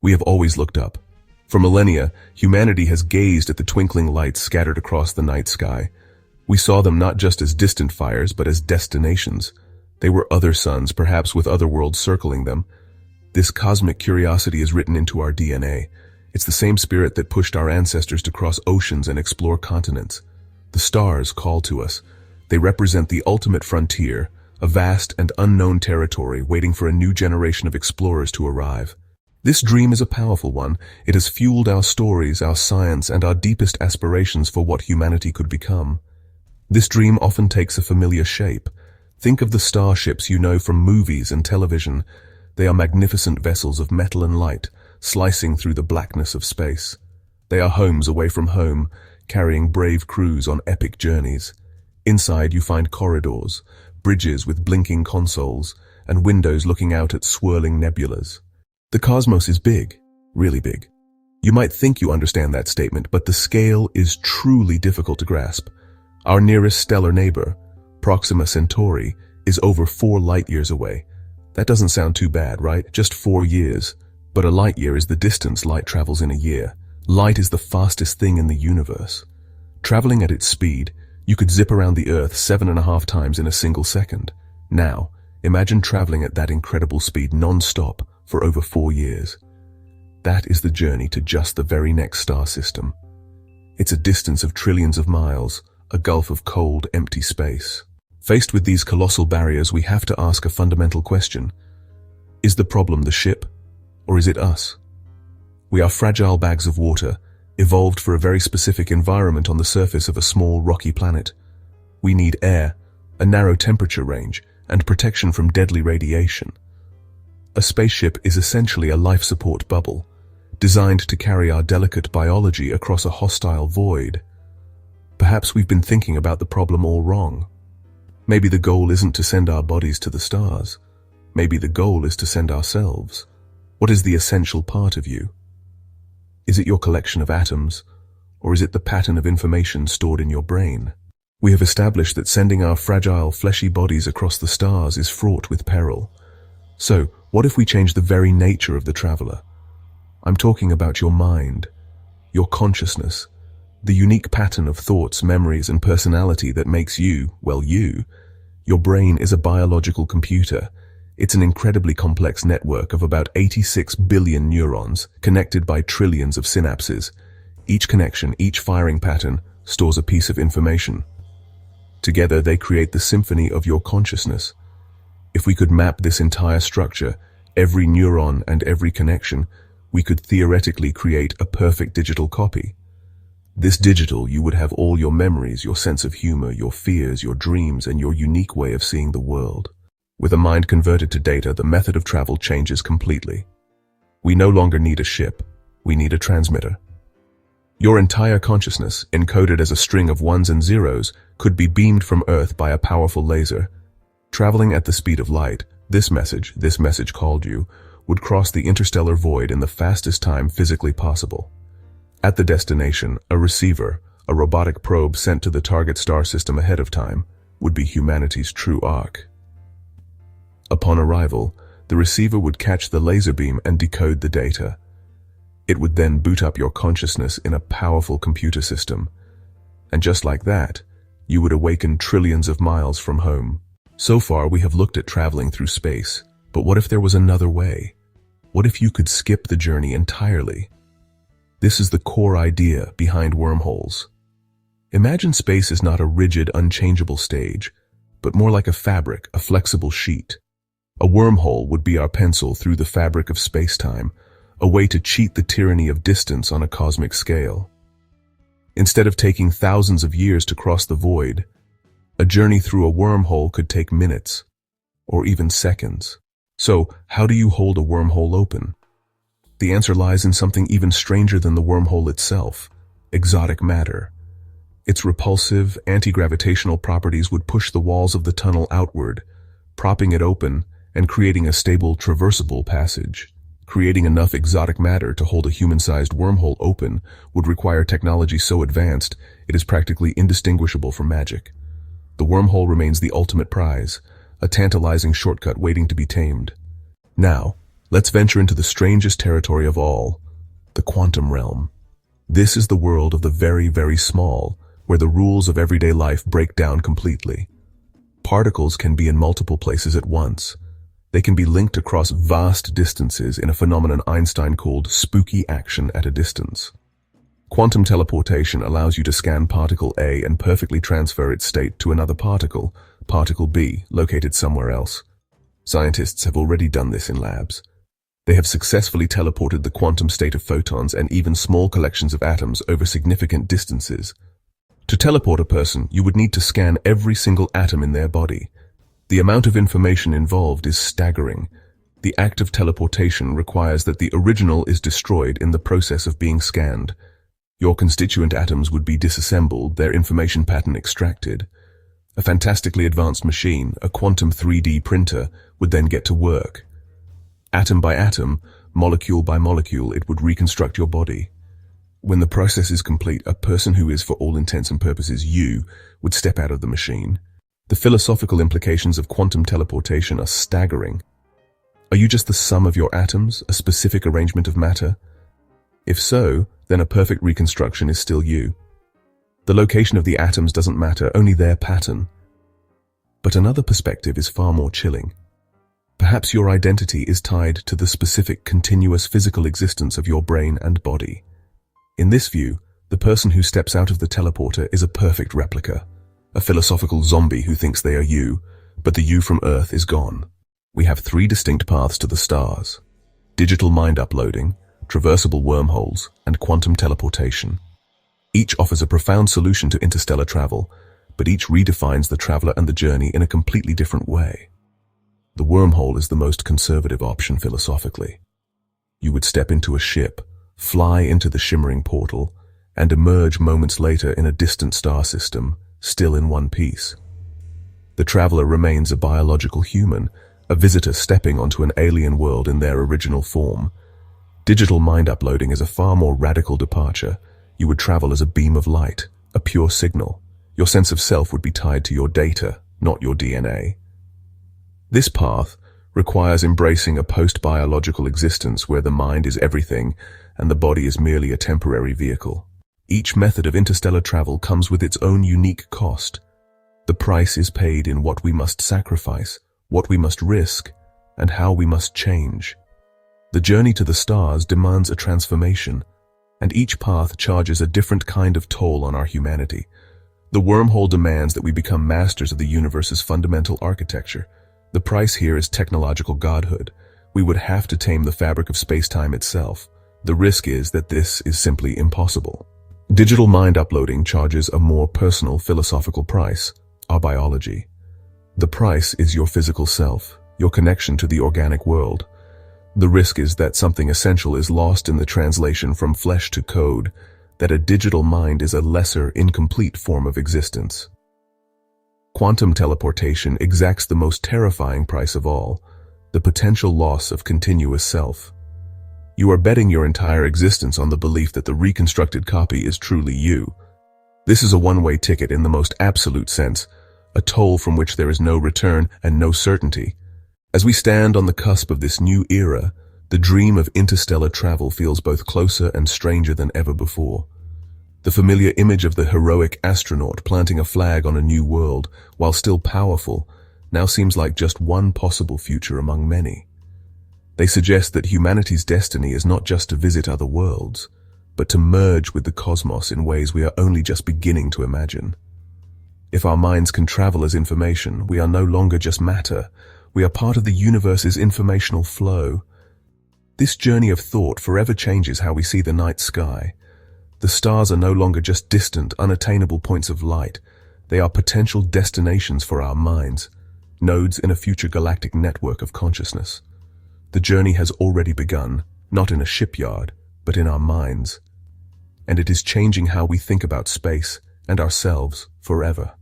We have always looked up. For millennia, humanity has gazed at the twinkling lights scattered across the night sky. We saw them not just as distant fires, but as destinations. They were other suns, perhaps with other worlds circling them. This cosmic curiosity is written into our DNA. It's the same spirit that pushed our ancestors to cross oceans and explore continents. The stars call to us. They represent the ultimate frontier, a vast and unknown territory waiting for a new generation of explorers to arrive. This dream is a powerful one. It has fueled our stories, our science, and our deepest aspirations for what humanity could become. This dream often takes a familiar shape. Think of the starships you know from movies and television. They are magnificent vessels of metal and light, slicing through the blackness of space. They are homes away from home, carrying brave crews on epic journeys. Inside you find corridors, bridges with blinking consoles, and windows looking out at swirling nebulas. The cosmos is big, really big. You might think you understand that statement, but the scale is truly difficult to grasp. Our nearest stellar neighbor, Proxima Centauri, is over 4 light-years away. That doesn't sound too bad, right? Just 4 years. But a light-year is the distance light travels in a year. Light is the fastest thing in the universe. Traveling at its speed, you could zip around the Earth 7.5 times in a single second. Now, imagine traveling at that incredible speed non-stop for over 4 years. That is the journey to just the very next star system. It's a distance of trillions of miles, a gulf of cold, empty space. Faced with these colossal barriers, we have to ask a fundamental question. Is the problem the ship, or is it us? We are fragile bags of water, evolved for a very specific environment on the surface of a small, rocky planet. We need air, a narrow temperature range, and protection from deadly radiation. A spaceship is essentially a life support bubble, designed to carry our delicate biology across a hostile void. Perhaps we've been thinking about the problem all wrong. Maybe the goal isn't to send our bodies to the stars. Maybe the goal is to send ourselves. What is the essential part of you? Is it your collection of atoms, or is it the pattern of information stored in your brain? We have established that sending our fragile, fleshy bodies across the stars is fraught with peril. So, what if we change the very nature of the traveler? I'm talking about your mind, your consciousness, the unique pattern of thoughts, memories, and personality that makes you, well, you. Your brain is a biological computer. It's an incredibly complex network of about 86 billion neurons connected by trillions of synapses. Each connection, each firing pattern, stores a piece of information. Together, they create the symphony of your consciousness. If we could map this entire structure, every neuron and every connection, we could theoretically create a perfect digital copy. This digital, you would have all your memories, your sense of humor, your fears, your dreams, and your unique way of seeing the world. With a mind converted to data, the method of travel changes completely. We no longer need a ship, we need a transmitter. Your entire consciousness, encoded as a string of ones and zeros, could be beamed from Earth by a powerful laser. Traveling at the speed of light, this message called you, would cross the interstellar void in the fastest time physically possible. At the destination, a receiver, a robotic probe sent to the target star system ahead of time, would be humanity's true ark. Upon arrival, the receiver would catch the laser beam and decode the data. It would then boot up your consciousness in a powerful computer system. And just like that, you would awaken trillions of miles from home. So far, we have looked at traveling through space, but what if there was another way? What if you could skip the journey entirely? This is the core idea behind wormholes. Imagine space is not a rigid, unchangeable stage, but more like a fabric, a flexible sheet. A wormhole would be our pencil through the fabric of space-time, a way to cheat the tyranny of distance on a cosmic scale. Instead of taking thousands of years to cross the void, a journey through a wormhole could take minutes, or even seconds. So, how do you hold a wormhole open? The answer lies in something even stranger than the wormhole itself: exotic matter. Its repulsive, anti-gravitational properties would push the walls of the tunnel outward, propping it open and creating a stable, traversable passage. Creating enough exotic matter to hold a human-sized wormhole open would require technology so advanced it is practically indistinguishable from magic. The wormhole remains the ultimate prize, a tantalizing shortcut waiting to be tamed. Now, Let's venture into the strangest territory of all, the quantum realm. This is the world of the very, very small, where the rules of everyday life break down completely. Particles can be in multiple places at once. They can be linked across vast distances in a phenomenon Einstein called spooky action at a distance. Quantum teleportation allows you to scan particle A and perfectly transfer its state to another particle, particle B, located somewhere else. Scientists have already done this in labs. They have successfully teleported the quantum state of photons and even small collections of atoms over significant distances. To teleport a person, you would need to scan every single atom in their body. The amount of information involved is staggering. The act of teleportation requires that the original is destroyed in the process of being scanned. Your constituent atoms would be disassembled, their information pattern extracted. A fantastically advanced machine, a quantum 3D printer, would then get to work. Atom by atom, molecule by molecule, it would reconstruct your body. When the process is complete, a person who is, for all intents and purposes, you, would step out of the machine. The philosophical implications of quantum teleportation are staggering. Are you just the sum of your atoms, a specific arrangement of matter? If so, then a perfect reconstruction is still you. The location of the atoms doesn't matter, only their pattern. But another perspective is far more chilling. Perhaps your identity is tied to the specific continuous physical existence of your brain and body. In this view, the person who steps out of the teleporter is a perfect replica, a philosophical zombie who thinks they are you, but the you from Earth is gone. We have 3 distinct paths to the stars: digital mind uploading, traversable wormholes, and quantum teleportation. Each offers a profound solution to interstellar travel, but each redefines the traveler and the journey in a completely different way. The wormhole is the most conservative option philosophically. You would step into a ship, fly into the shimmering portal, and emerge moments later in a distant star system, still in one piece. The traveler remains a biological human, a visitor stepping onto an alien world in their original form. Digital mind uploading is a far more radical departure. You would travel as a beam of light, a pure signal. Your sense of self would be tied to your data, not your DNA. This path requires embracing a post-biological existence where the mind is everything and the body is merely a temporary vehicle. Each method of interstellar travel comes with its own unique cost. The price is paid in what we must sacrifice, what we must risk, and how we must change. The journey to the stars demands a transformation, and each path charges a different kind of toll on our humanity. The wormhole demands that we become masters of the universe's fundamental architecture. The price here is technological godhood. We would have to tame the fabric of space-time itself. The risk is that this is simply impossible. Digital mind uploading charges a more personal philosophical price, our biology. The price is your physical self, your connection to the organic world. The risk is that something essential is lost in the translation from flesh to code, that a digital mind is a lesser, incomplete form of existence. Quantum teleportation exacts the most terrifying price of all, the potential loss of continuous self. You are betting your entire existence on the belief that the reconstructed copy is truly you. This is a one-way ticket in the most absolute sense, a toll from which there is no return and no certainty. As we stand on the cusp of this new era, the dream of interstellar travel feels both closer and stranger than ever before. The familiar image of the heroic astronaut planting a flag on a new world, while still powerful, now seems like just one possible future among many. They suggest that humanity's destiny is not just to visit other worlds, but to merge with the cosmos in ways we are only just beginning to imagine. If our minds can travel as information, we are no longer just matter. We are part of the universe's informational flow. This journey of thought forever changes how we see the night sky. The stars are no longer just distant, unattainable points of light. They are potential destinations for our minds, nodes in a future galactic network of consciousness. The journey has already begun, not in a shipyard, but in our minds. And it is changing how we think about space and ourselves forever.